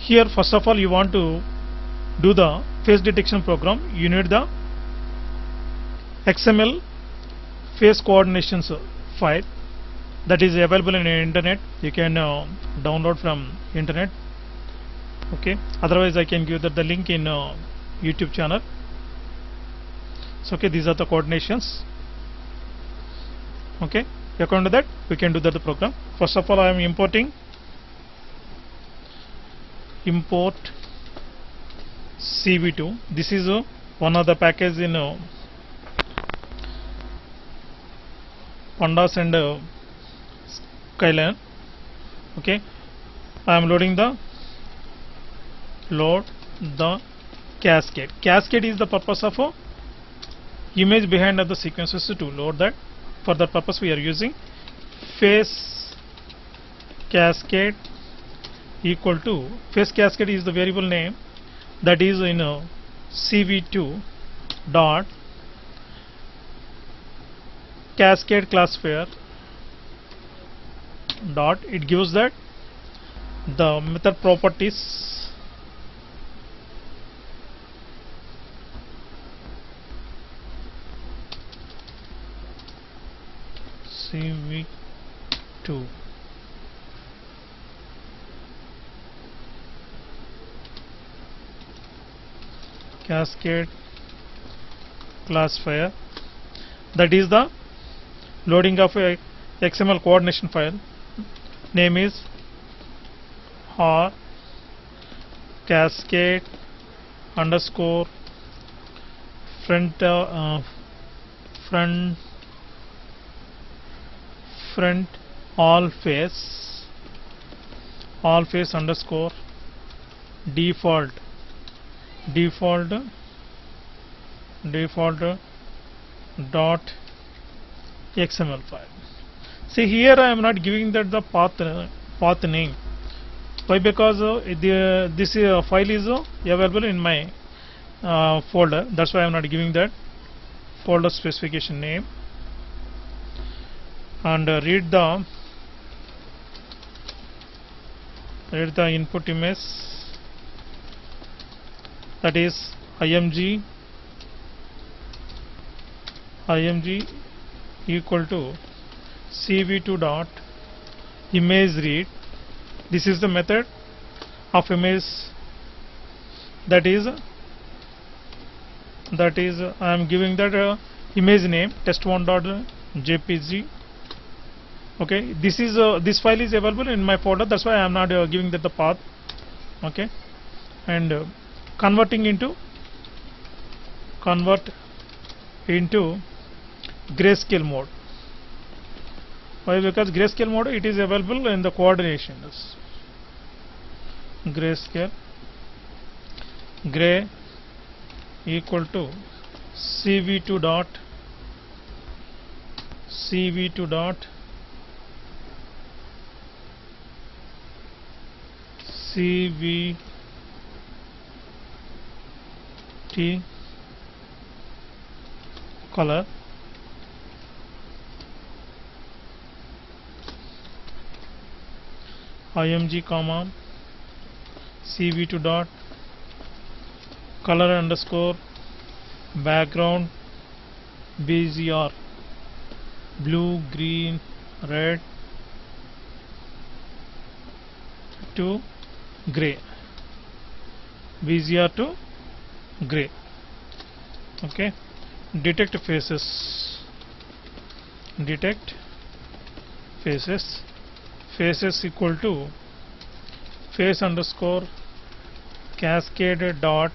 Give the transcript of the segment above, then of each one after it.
Here first of all you want to do the face detection program. You need the XML face coordinations file that is available in the internet. You can download from internet. Okay, otherwise I can give the link in YouTube channel. So okay, these are the coordinations. Okay, according to that we can do the program. First of all I am importing import CV2. This is one of the package in Pandas and Skyline. Okay, I am loading the cascade. Cascade is the purpose of image behind of the sequences. To load that, for that purpose we are using face cascade equal to face cascade is the variable name that is in CV2 dot cascade classifier dot. It gives that the method properties CV2 cascade classifier, that is the loading of a XML coordination file. Name is R cascade underscore front all face underscore default dot XML file. See here I am not giving that the path name. Why? Because this file is available in my folder. That's why I am not giving that folder specification name. And read the input image, that is img equal to CV2 dot image read. This is the method of image, that is I am giving that image name test1.jpg. okay, this file is available in my folder. That's why I am not giving that the path. Okay, and convert into grayscale mode. Why? Because grayscale mode it is available in the coordinations. Grayscale gray equal to CV2 dot CVT color img comma CV2 dot color underscore background BGR blue, green, red to gray, BGR to gray. Okay, detect faces equal to face underscore cascade dot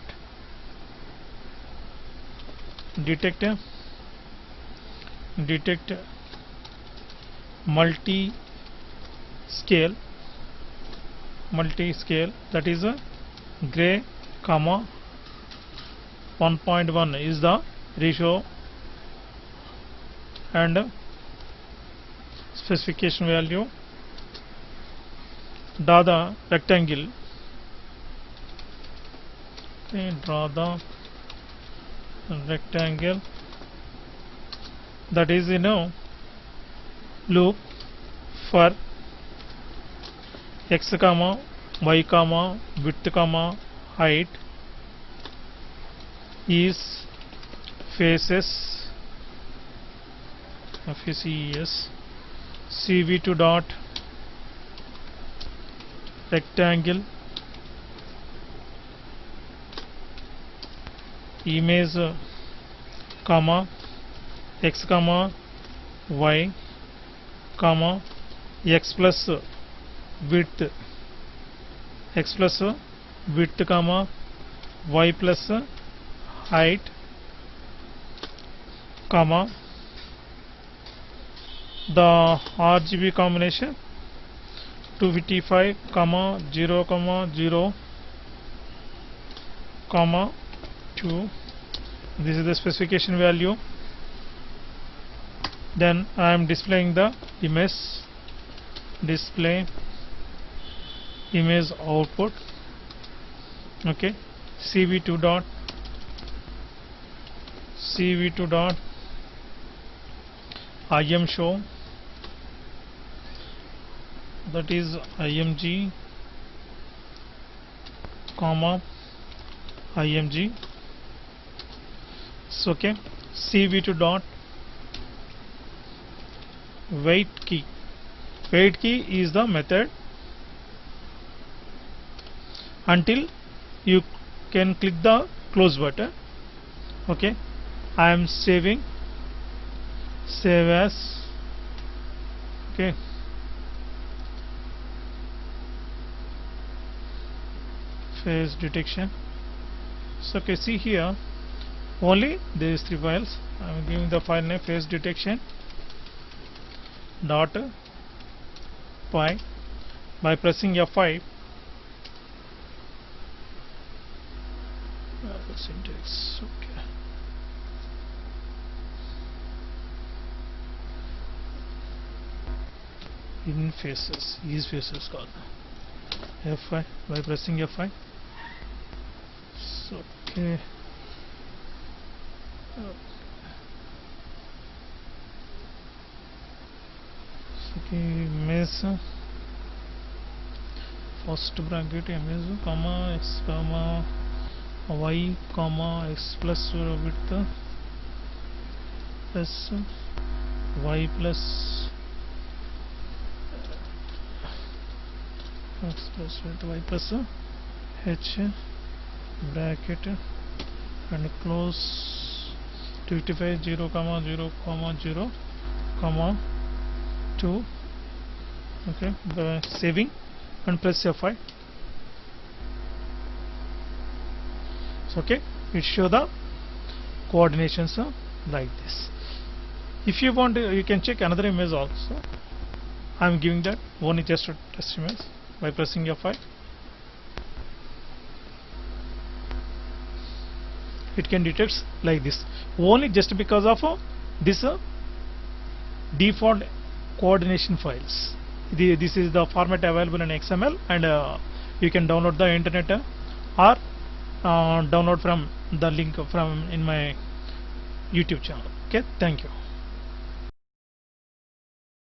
detect multi scale, that is a gray comma 1.1 is the ratio and specification value. Draw the rectangle. Okay, draw the rectangle, that is loop for x comma y comma width comma height is faces FACES CV2 dot rectangle image comma x comma y comma x plus width comma y plus height comma the RGB combination 255 comma 0 comma 0 comma 2. This is the specification value. Then I am displaying the image. Display image output. Okay, CV2 dot IM show, that is IMG comma IMG. So okay, CV2 dot wait key. Wait key is the method until you can click the close button. Okay, I am saving, save as. Okay, face detection. So okay, see here only these three files. I am giving the file name face detection dot py. By pressing F5, syntax. Okay, in faces, these faces called F5. By pressing F5, so okay. Image first bracket image comma x comma y comma x plus width plus y plus x plus width y plus h bracket and close 255 0 comma 0 comma 0 comma 2. Okay, by saving and press F5. So okay, it show the coordinations like this. If you want, you can check another image also. I am giving that one is just a test image. By pressing F5, it can detect like this only just because of this default coordination files. This is the format available in XML, and you can download the internet or download from the link from in my YouTube channel. Okay, thank you.